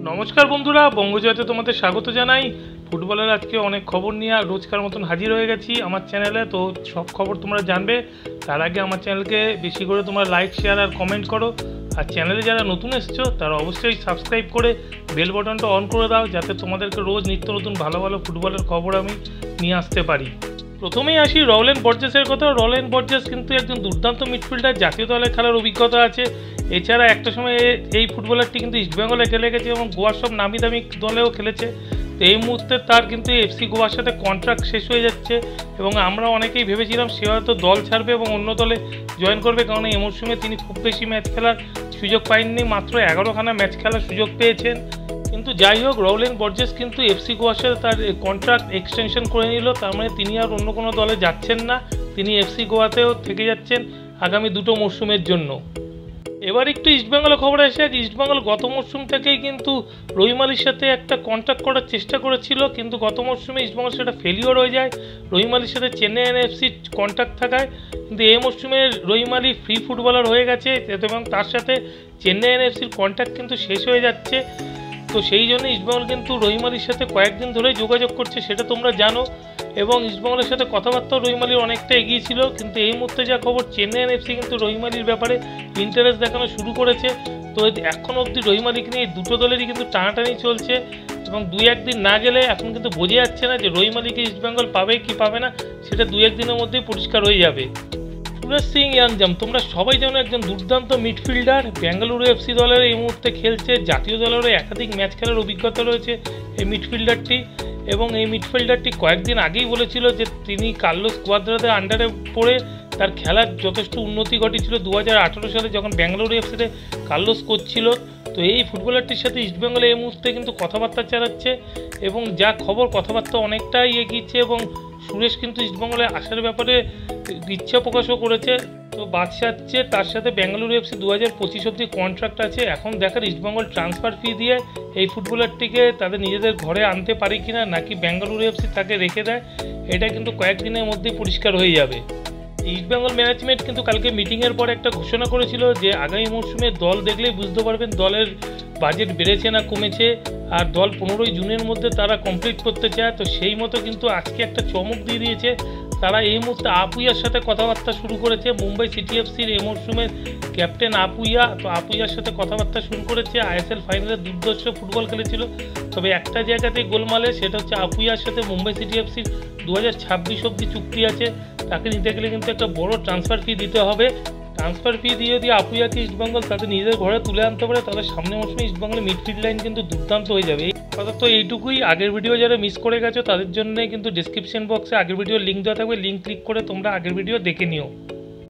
নমস্কার বন্ধুরা, বঙ্গজয়তে তোমাদের স্বাগত জানাই। ফুটবলের আজকে অনেক খবর নিয়ে রোজকার মতন হাজির হয়ে গেছি আমার চ্যানেলে। তো সব খবর তোমরা জানবে, তার আগে আমার চ্যানেলকে বেশি করে তোমরা লাইক, শেয়ার আর কমেন্ট করো। আর চ্যানেলে যারা নতুন এসছো তারা অবশ্যই সাবস্ক্রাইব করে বেল বাটনটা অন করে দাও, যাতে তোমাদেরকে রোজ নিত্য নতুন ভালো ভালো ফুটবলের খবর আমি নিয়ে আসতে পারি। প্রথমেই আসি রওলেন বর্জেসের কথা। রওলেন বর্জেস কিন্তু একজন দুর্দান্ত মিডফিল্ডার, জাতীয় দলে খেলার অভিজ্ঞতা আছে। এছাড়া একটা সময় এই ফুটবলারটি কিন্তু ইস্টবেঙ্গলে খেলে গেছে এবং গোয়ার সব নামি দামি দলেও খেলেছে। তো এই মুহূর্তে তার কিন্তু এফসি গোয়ার সাথে কন্ট্রাক্ট শেষ হয়ে যাচ্ছে এবং আমরা অনেকেই ভেবেছিলাম সে হয়তো দল ছাড়বে এবং অন্য দলে জয়েন করবে, কারণ এই মরশুমে তিনি খুব বেশি ম্যাচ খেলার সুযোগ পাননি, মাত্র 11খানা ম্যাচ খেলার সুযোগ পেয়েছেন। কিন্তু যাই হোক, রওলেন বর্জেস কিন্তু এফসি গোয়ার সাথে তার কন্ট্রাক্ট এক্সটেনশন করে নিল। তার মানে তিনি আর অন্য কোনো দলে যাচ্ছেন না, তিনি এফসি গোয়াতেও থেকে যাচ্ছেন আগামী দুটো মরশুমের জন্য। এবার একটু ইস্টবেঙ্গলের খবর আসে। ইস্টবেঙ্গল গত মরশুম থেকেই কিন্তু রহিম আলীর সাথে একটা কন্ট্যাক্ট করার চেষ্টা করেছিল, কিন্তু গত মরশুমে ইস্টবেঙ্গল সেটা ফেলিওর হয়ে যায় রহিম আলীর সাথে চেন্নাই এনএফসি কন্ট্যাক্ট থাকায়। কিন্তু এই মরশুমে রহিম আলী ফ্রি ফুটবলার হয়ে গেছে এবং তার সাথে চেন্নাই এনএফসির কন্ট্যাক্ট কিন্তু শেষ হয়ে যাচ্ছে। তো সেই জন্য ইস্টবেঙ্গল কিন্তু রহিম আলীর সাথে কয়েকদিন ধরে যোগাযোগ করছে, সেটা তোমরা জানো। এবং ইস্টবেঙ্গলের সাথে কথাবার্তাও রহিম আলীর অনেকটা এগিয়েছিল, কিন্তু এই মুহূর্তে যা খবর চেন্নাই এনএফসি কিন্তু রহিম আলীর ব্যাপারে ইন্টারেস্ট দেখানো শুরু করেছে। তো এখন অবধি রহিম আলীকে নিয়ে দুটো দলেরই কিন্তু টানাটানি চলছে এবং 2-1 দিন না গেলে এখন কিন্তু বোঝা যাচ্ছে না যে রহিম আলীকে ইস্টবেঙ্গল পাবে কি পাবে না, সেটা 2-1 দিনের মধ্যেই পরিষ্কার হয়ে যাবে। সুরেশ সিং ইয়ানজাম তোমরা সবাই জানো, একজন দুর্দান্ত মিডফিল্ডার, বেঙ্গালুরু এফসি দলের এই মুহূর্তে খেলছে। জাতীয় দলেরও একাধিক ম্যাচ খেলার অভিজ্ঞতা রয়েছে এই মিডফিল্ডারটি। এবং এই মিডফিল্ডারটি কয়েকদিন আগেই বলেছিল যে তিনি কার্লোস কুয়াদ্রাদের আন্ডারে পড়ে তার খেলার যথেষ্ট উন্নতি ঘটেছিল 2018 সালে যখন বেঙ্গালুরু এফসিতে কার্লোস করছিল। তো এই ফুটবলারটির সাথে ইস্টবেঙ্গলে এই মুহূর্তে কিন্তু কথাবার্তা চালাচ্ছে এবং যা খবর কথাবার্তা অনেকটাই এগিয়েছে এবং সুরেশ কিন্তু ইস্টবেঙ্গলে আসার ব্যাপারে ইচ্ছা প্রকাশও করেছে। তো বাদশাচ্ছে তার সাথে বেঙ্গালুরু এফসি 2025 অবধি কন্ট্রাক্ট আছে। এখন দেখার ইস্টবেঙ্গল ট্রান্সফার ফি দিয়ে এই ফুটবলারটিকে তাদের নিজেদের ঘরে আনতে পারে কিনা, নাকি বেঙ্গালুরু এফসি তাকে রেখে দেয়, এটা কিন্তু কয়েকদিনের মধ্যেই পরিষ্কার হয়ে যাবে। ইস্টবেঙ্গল ম্যানেজমেন্ট কিন্তু কালকে মিটিংয়ের পর একটা ঘোষণা করেছিল যে আগামী মরশুমে দল দেখলেই বুঝতে পারবেন দলের বাজেট বেড়েছে না কমেছে, আর দল 15ই জুনের মধ্যে তারা কমপ্লিট করতে চায়। তো সেই মতো কিন্তু আজকে একটা চমক দিয়ে দিয়েছে, তারা এই মুহূর্তে আপুইয়ার সাথে কথাবার্তা শুরু করেছে। মুম্বাই সিটি এফসির এই মরশুমের ক্যাপ্টেন আপুইয়া, তো আপুইয়ার সাথে কথাবার্তা শুরু করেছে। আইএসএল ফাইনালে দুর্ধর্ষ ফুটবল খেলেছিল, তবে একটা জায়গাতেই গোলমালে, সেটা হচ্ছে আপুইয়ার সাথে মুম্বাই সিটি এফসির 2026 অবধি চুক্তি আছে। তাকে নিতে গেলে কিন্তু একটা বড় ট্রান্সফার ফি দিতে হবে। ট্রান্সফার ফি দিয়ে যদি আপুইয়াকে ইস্টবেঙ্গল তাদের নিজেদের ঘরে তুলে আনতে পারে, তাহলে সামনের মরশুমে ইস্টবেঙ্গলের মিডফিল্ড লাইন কিন্তু দুর্দান্ত হয়ে যাবে। তো এইটুকুই। আগের ভিডিও যারা মিস করে গেছো তাদের জন্য কিন্তু ডিসক্রিপশন বক্সে আগের ভিডিওর লিঙ্ক দেওয়া থাকবে, লিঙ্ক ক্লিক করে তোমরা আগের ভিডিও দেখে নিও।